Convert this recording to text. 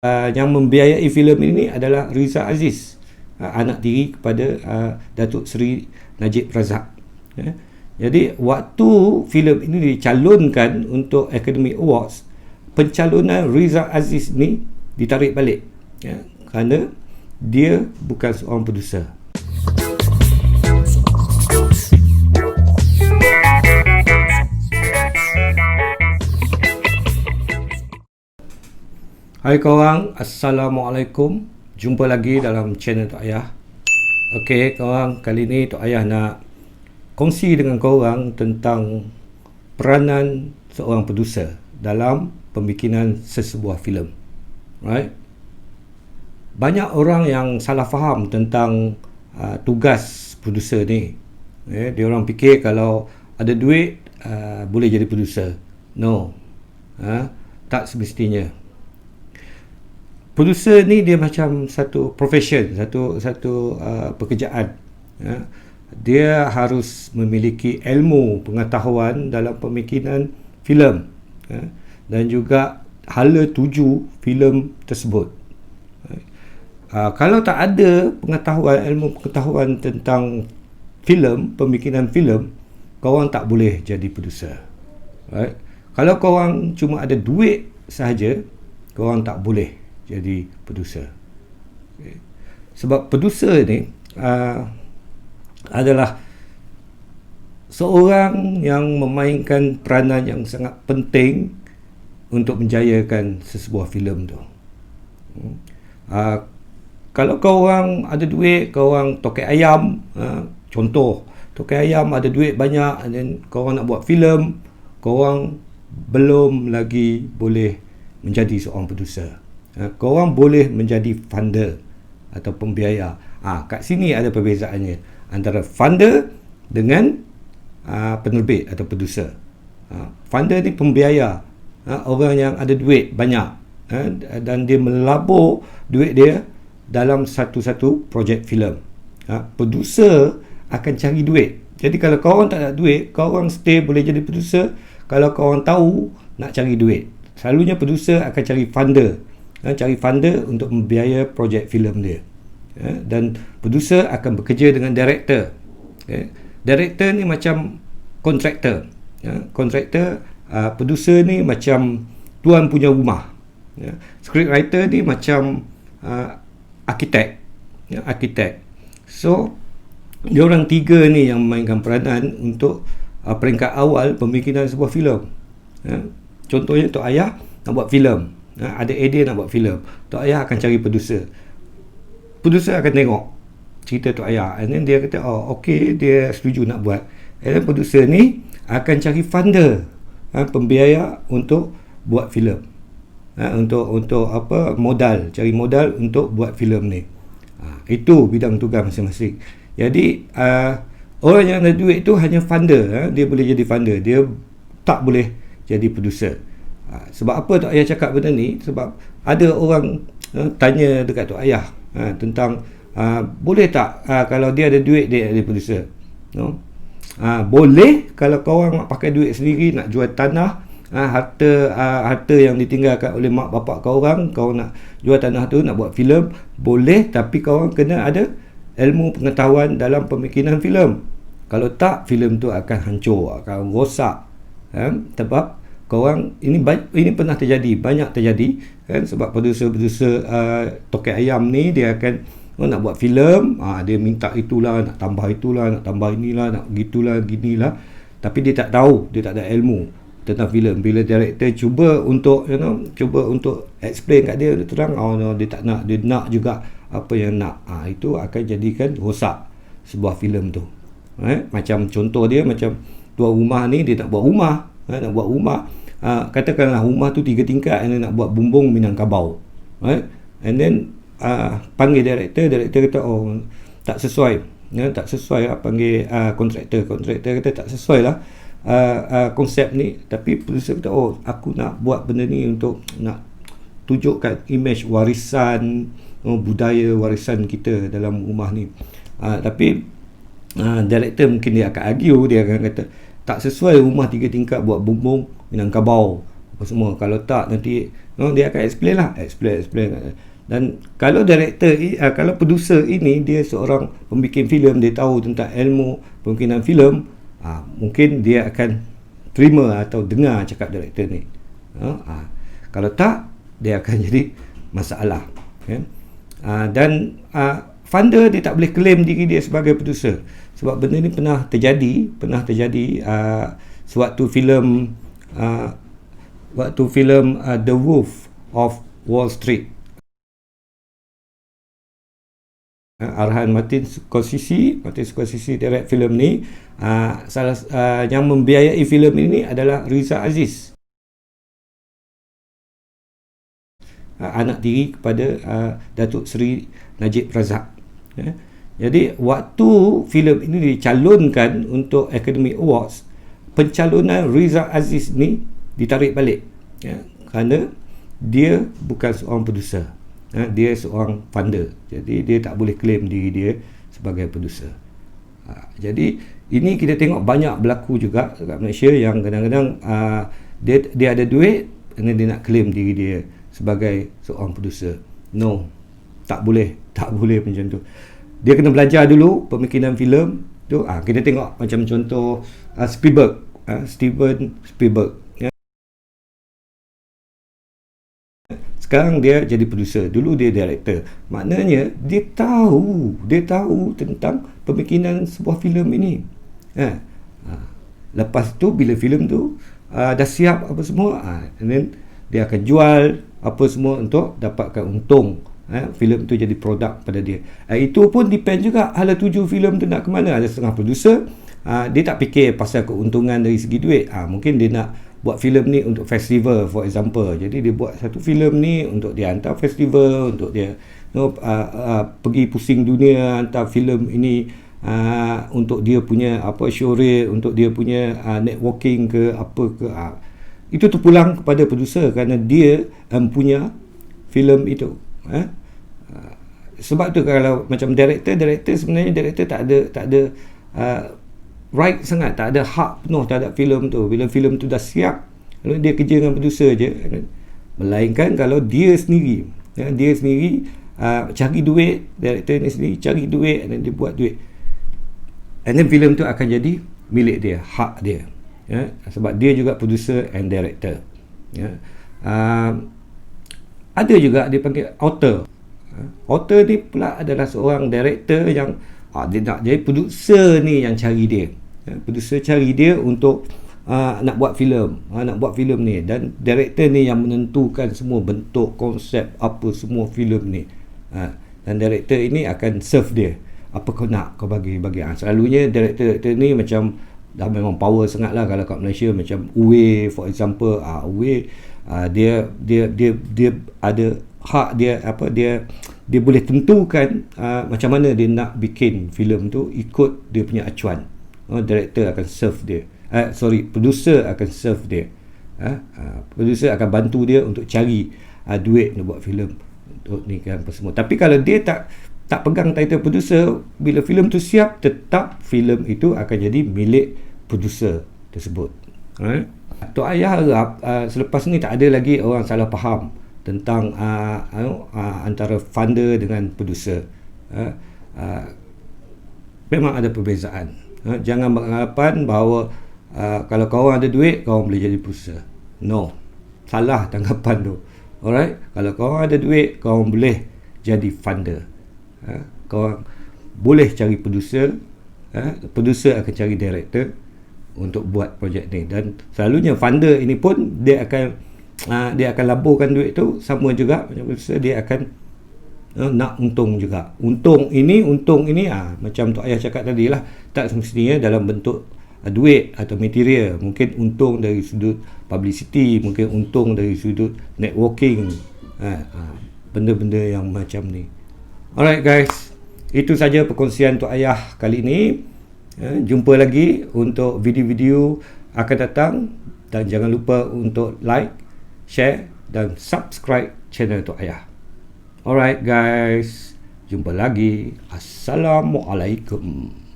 Yang membiayai filem ini adalah Riza Aziz, anak tiri kepada Datuk Seri Najib Razak. Jadi waktu filem ini dicalonkan untuk Academy Awards, pencalonan Riza Aziz ni ditarik balik, kerana dia bukan seorang produser. Hai korang, Assalamualaikum. Jumpa lagi dalam channel Tok Ayah. Okey korang, kali ni Tok Ayah nak kongsi dengan korang tentang peranan seorang produser dalam pembikinan sesebuah filem. Right? Banyak orang yang salah faham tentang tugas produser ni. Dia orang fikir kalau ada duit boleh jadi produser. No. Tak semestinya. Produser ni dia macam satu profession, satu pekerjaan. Dia harus memiliki ilmu pengetahuan dalam pembikinan filem, dan juga hala tuju filem tersebut. Kalau tak ada ilmu pengetahuan tentang filem, pembikinan filem, korang tak boleh jadi produser. Right? Kalau korang cuma ada duit sahaja, korang tak boleh jadi produser. Okay. Sebab produser ni adalah seorang yang memainkan peranan yang sangat penting untuk menjayakan sesebuah filem tu. Kalau korang ada duit, korang tokai ayam, contoh, tokai ayam ada duit banyak, dan korang nak buat filem, korang belum lagi boleh menjadi seorang produser. Korang boleh menjadi funder atau pembiaya. Kat sini ada perbezaannya antara funder dengan penerbit atau produser. Funder ni pembiaya, orang yang ada duit banyak, dan dia melabur duit dia dalam satu-satu projek filem. Produser akan cari duit. Jadi kalau korang tak ada duit, korang stay boleh jadi produser. Kalau korang tahu nak cari duit, selalunya produser akan cari funder. Cari funder untuk membiaya projek filem dia. Dan produser akan bekerja dengan director. Director ni macam kontraktor. Kontraktor, produser ni macam tuan punya rumah. Scriptwriter ni macam arkitek. Arkitek. So, diorang tiga ni yang memainkan peranan untuk peringkat awal pembikinan sebuah filem. Contohnya Tok Ayah nak buat filem. Ada idea nak buat filem, Tok Ayah akan cari produser. Produser akan tengok cerita Tok Ayah, and then dia kata, okey, dia setuju nak buat. And then produser ni akan cari funder, pembiaya untuk buat filem. Untuk apa, modal, cari modal untuk buat filem ni. Itu bidang tugas masing-masing. Jadi orang yang ada duit tu hanya funder, dia boleh jadi funder, dia tak boleh jadi produser. Sebab apa Tok Ayah cakap benda ni? Sebab ada orang tanya dekat Tok Ayah tentang boleh tak kalau dia ada duit dia jadi produser. Boleh kalau korang nak pakai duit sendiri, nak jual tanah, harta yang ditinggalkan oleh mak bapak korang nak jual tanah tu, nak buat filem, boleh, tapi korang kena ada ilmu pengetahuan dalam pembikinan filem. Kalau tak, filem tu akan hancur, akan rosak. Sebab korang, ini pernah terjadi, banyak terjadi kan, sebab produser-produser tokai ayam ni dia akan nak buat filem, dia minta itulah, nak tambah itulah, nak tambah inilah, nak gitulah, ginilah, tapi dia tak tahu, dia tak ada ilmu tentang filem. Bila director cuba untuk explain kat dia, dia terang dia tak nak, dia nak juga apa yang nak, itu akan jadikan rosak sebuah filem tu. Macam contoh dia, macam tuan rumah ni dia nak buat rumah, katakanlah rumah tu 3 tingkat, and nak buat bumbung Minangkabau, right? And then panggil director kata tak sesuai, tak sesuai lah. Panggil kontraktor kata tak sesuai lah konsep ni. Tapi producer kata aku nak buat benda ni untuk nak tunjukkan image warisan budaya, warisan kita dalam rumah ni. Tapi director mungkin dia akan argue, dia akan kata tak sesuai rumah 3 tingkat buat bumbung Minangkabau apa semua. Kalau tak, nanti Dia akan explain lah, explain. Dan kalau director, kalau producer ini dia seorang pembikin filem, dia tahu tentang ilmu pembikinan filem, mungkin dia akan terima atau dengar cakap director ni. Kalau tak, dia akan jadi masalah. Dan funder dia tak boleh claim diri dia sebagai producer, sebab benda ni pernah terjadi sewaktu filem The Wolf of Wall Street. Arahan Martin Scorsese direct filem ni. Yang membiayai filem ini adalah Riza Aziz, anak tiri kepada Datuk Seri Najib Razak. Jadi waktu filem ini dicalonkan untuk Academy Awards, pencalonan Riza Aziz ni ditarik balik, kerana dia bukan seorang producer, dia seorang funder. Jadi dia tak boleh claim diri dia sebagai producer. Jadi ini kita tengok banyak berlaku juga dekat Malaysia, yang kadang-kadang dia ada duit dan dia nak claim diri dia sebagai seorang producer. No, tak boleh macam tu. Dia kena belajar dulu pembikinan filem tu. Kita tengok macam contoh Steven Spielberg. Sekarang dia jadi producer, dulu dia director. Maknanya dia tahu tentang pembikinan sebuah filem ini. Lepas tu bila filem tu dah siap apa semua, and then dia akan jual apa semua untuk dapatkan untung. Filem tu jadi produk pada dia. Itu pun depend juga hala tuju filem tu nak ke mana. Ada setengah producer dia tak fikir pasal keuntungan dari segi duit. Mungkin dia nak buat filem ni untuk festival, for example. Jadi dia buat satu filem ni untuk dia hantar festival, untuk dia pergi pusing dunia hantar filem ini, untuk dia punya show reel, untuk dia punya networking ke apa ke. Itu terpulang kepada producer kerana dia punya filem itu. Sebab tu kalau macam director sebenarnya director tak ada right sangat, tak ada hak penuh terhadap filem tu. Bila filem tu dah siap, lalu dia kerja dengan producer je. Melainkan kalau dia sendiri cari duit, director ni sendiri cari duit dan dia buat duit, and then filem tu akan jadi milik dia, hak dia. Sebab dia juga producer and director. Ada juga dia panggil author. Author ni pula adalah seorang director yang dia nak jadi producer ni, yang cari dia. Producer cari dia untuk nak buat filem ni, dan director ni yang menentukan semua bentuk, konsep apa semua filem ni. Dan director ini akan serve dia. Apa kau nak, kau bagi. Selalunya director ni macam dah memang power sangat lah. Kalau kat Malaysia macam Uwe, for example, Uwe dia ada hak dia, dia boleh tentukan macam mana dia nak bikin filem tu ikut dia punya acuan. Director akan serve dia, producer akan serve dia. Producer akan bantu dia untuk cari duit untuk buat filem, untuk ni kan apa semua. Tapi kalau dia tak pegang title producer, bila filem tu siap, tetap filem itu akan jadi milik producer tersebut. Tok Ayah harap selepas ni tak ada lagi orang salah faham tentang antara funder dengan producer. Memang ada perbezaan. Jangan beranggapan bahawa kalau kau ada duit, kau boleh jadi producer. No, salah tanggapan tu. Alright, kalau kau ada duit, kau boleh jadi funder. Kau boleh cari producer, producer akan cari director untuk buat projek ni. Dan selalunya funder ini pun dia akan laburkan duit tu sama juga macam producer. Dia akan nak untung juga. Untung ini macam Tok Ayah cakap tadi lah, tak semestinya dalam bentuk duit atau material. Mungkin untung dari sudut publicity, mungkin untung dari sudut networking, benda-benda yang macam ni. Alright guys, itu saja perkongsian Tok Ayah kali ini. Jumpa lagi untuk video-video akan datang, dan jangan lupa untuk like, share dan subscribe channel Tok Ayah. Alright guys, jumpa lagi. Assalamualaikum.